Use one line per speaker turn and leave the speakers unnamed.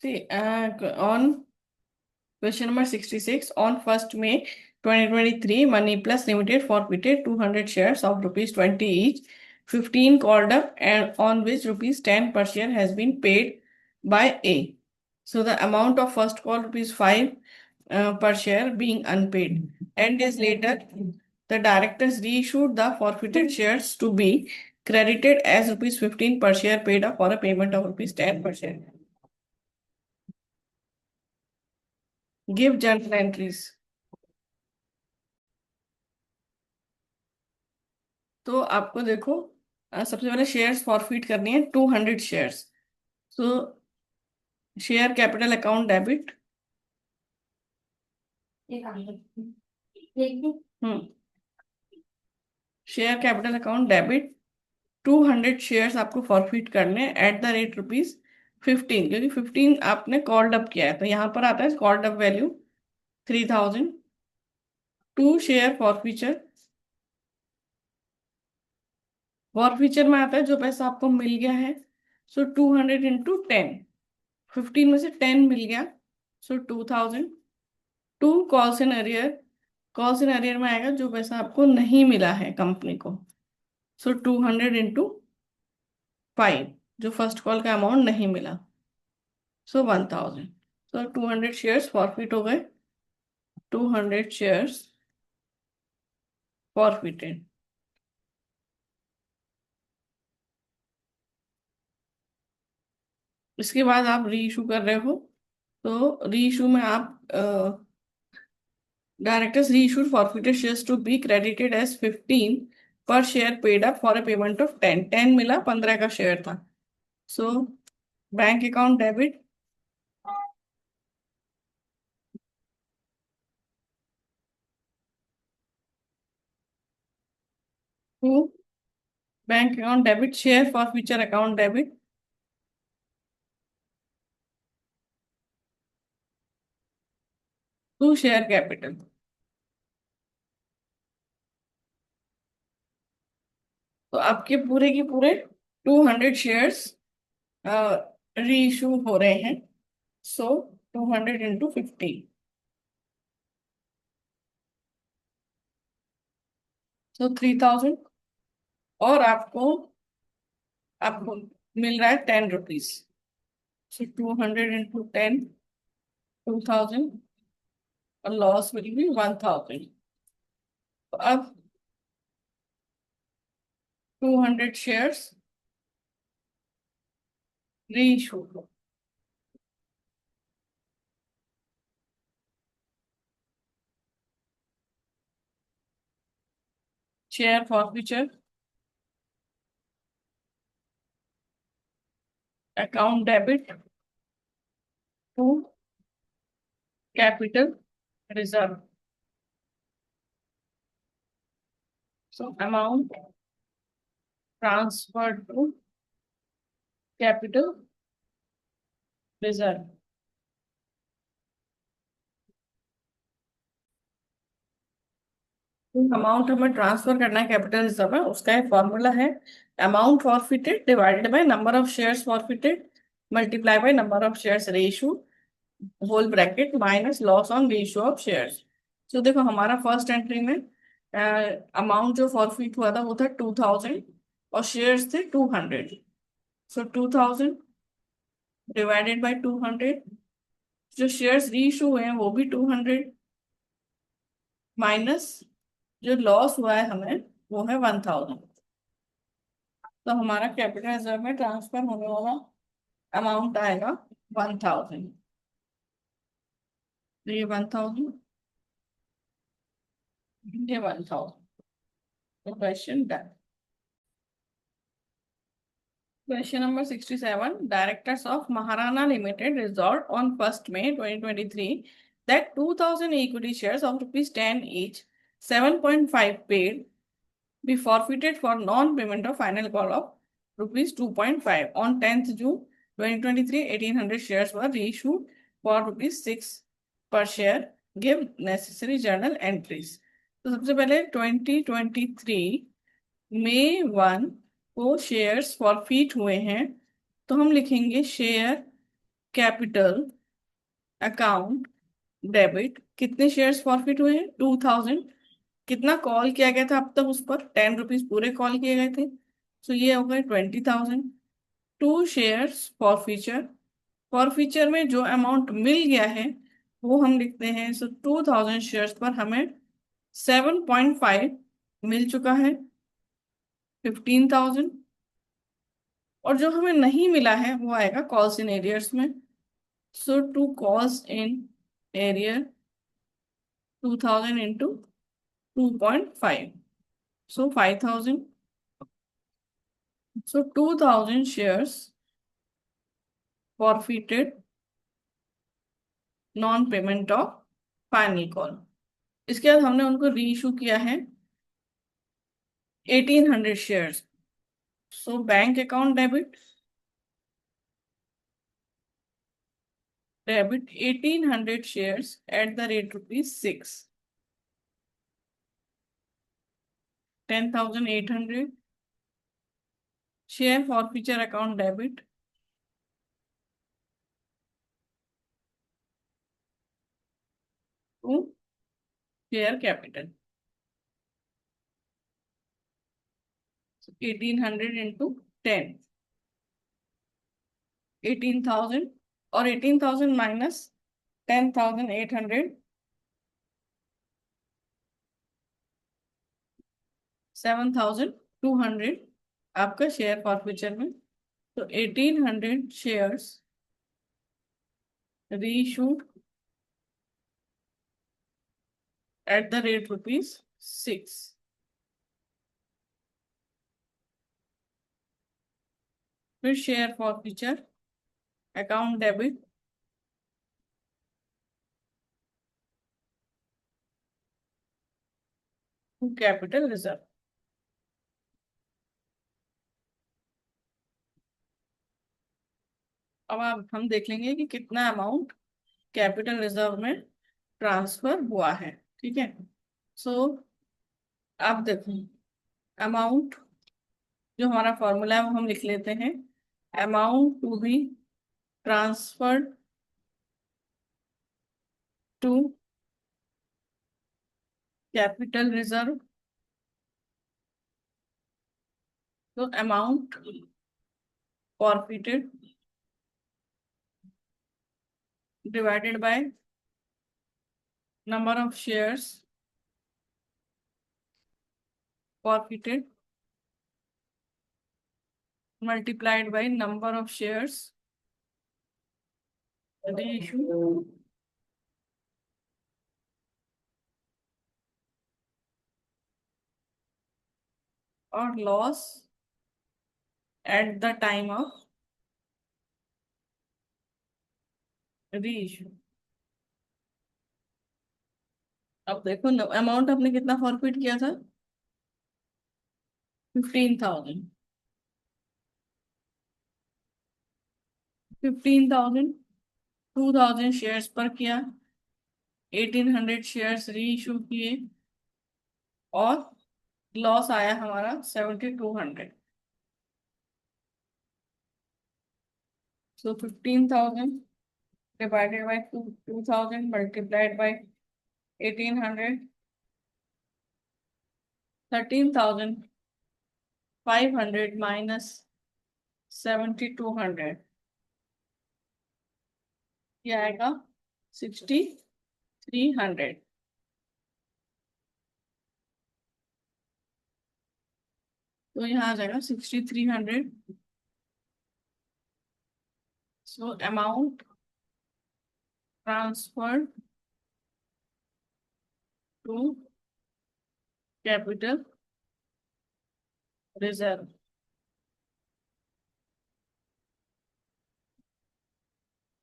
See, on question number 66, on 1st May 2023, Money Plus Limited forfeited 200 shares of rupees 20 each, 15 called up, and on which rupees 10 per share has been paid by A. So the amount of first call rupees 5 per share being unpaid. 10 days later, the directors reissued the forfeited shares to be credited as rupees 15 per share paid up for a payment of rupees 10 per share. Give journal entries. तो आपको देखो, सबसे पहले shares forfeit करनी है 200 shares. So share capital account debit. Hmm share capital account debit 200 shares आपको forfeit करने at the rate rupees 15, क्योंकि 15 आपने कॉल्ड अप किया है, तो यहाँ पर आता है called up value 3000। To share forfeiture, forfeiture में आता है जो पैसा आपको मिल गया है। सो 200 इंटू 10, 15 में से 10 मिल गया, so 2000। To calls in arrear, calls in arrear में आएगा जो पैसा आपको नहीं मिला है कंपनी को। सो 200 इंटू 5, जो फर्स्ट कॉल का अमाउंट नहीं मिला, सो 1000। सो 200 शेयर्स फॉरफिट हो गए, 200 शेयर्स फॉरफिटेड। इसके बाद आप री इशू कर रहे हो, तो री इशू में आप directors reissued forfeited shares to be credited as 15 per share paid up for a payment of 10। 10 मिला, 15 का शेयर था। So bank account debit to bank account debit share forfeiture account debit to share capital. तो आपके पूरे के पूरे 200 shares री issue हो रहे हैं। सो 200 इंटू 50, सो 3000। और आपको आपको मिल रहा है 10 रुपीज। सो 200 इंटू 10, 2000, और लॉस विल बी 1000। तो अब 200 shares reissue, share forfeiture account debit to capital reserve. So amount transferred to capital reserve। Amount हमें ट्रांसफर करना है कैपिटल रिजर्व में, उसका एक फॉर्मूला है amount forfeited divided by number of shares forfeited multiply by number of shares ratio whole bracket minus loss on ratio of shares. तो देखो हमारा फर्स्ट एंट्री में अमाउंट जो फॉरफिट हुआ था वो था 2000 और शेयर्स थे 200। सो 2000 डिवाइडेड बाय 200, जो शेयर्स रीइशू हुए हैं वो भी 200, माइनस जो लॉस हुआ है हमें वो है 1000। तो हमारा कैपिटल रिजर्व में ट्रांसफर होने वाला अमाउंट आएगा 1000। तो ये 1000, ये 1000। तो question done. Question number 67. Directors of Maharana Limited resolved on 1st May 2023 that 2000 equity shares of rupees 10 each, 7.5 paid, be forfeited for non-payment of final call of rupees 2.5. On 10th June 2023, 1800 shares were reissued for rupees 6 per share. Give necessary journal entries. तो सबसे पहले 2023 May 1 को shares forfeit हुए हैं, तो हम लिखेंगे share capital account debit, कितने शेयर्स फॉरफिट हुए हैं? 2000। कितना कॉल किया गया था अब तक उस पर? 10 रुपीज पूरे कॉल किए गए थे, तो ये हो गए 20,000। टू शेयर्स फॉरफीचर, फॉरफीचर में जो अमाउंट मिल गया है वो हम लिखते हैं। सो 2000 शेयर्स पर हमें 7.5 मिल चुका है, 15,000। और जो हमें नहीं मिला है वो आएगा कॉल्स इन एरियर्स में। So two calls in arrear 2000 into 2.5, so 5,000। So 2000 shares forfeited, non payment of final call. इसके बाद हमने उनको री इशू किया है 1800 shares. So bank account debit, debit 1800 shares at the rate ₹6, 10,800। Share forfeiture account debit to share capital, 1800 into 10, 18,000। और 18,000 minus 10,800, 7,200 आपका share forfeiture में। तो 1800 shares reissued at the rate ₹6। फिर share forfeiture account debit to capital reserve. अब आप हम देख लेंगे कि कितना अमाउंट कैपिटल रिजर्व में ट्रांसफर हुआ है। ठीक है, सो आप देखो अमाउंट, जो हमारा फॉर्मूला है वो हम लिख लेते हैं। Amount to be transferred to capital reserve, तो amount forfeited divided by number of shares forfeited multiplied by number of shares reissued, और loss at the time of reissue। अब देखो अमाउंट आपने कितना फॉरफिट किया था? 15,000। 15,000 2,000 शेयर्स पर किया, 1800 शेयर्स री इशू किए, और लॉस आया हमारा 7,200। So 15,000 divided by 2,000 multiplied by 1800, 13,500 minus 7,200, ये आएगा 6,300। तो यहाँ आ जाएगा 6,300। So amount transferred to capital reserve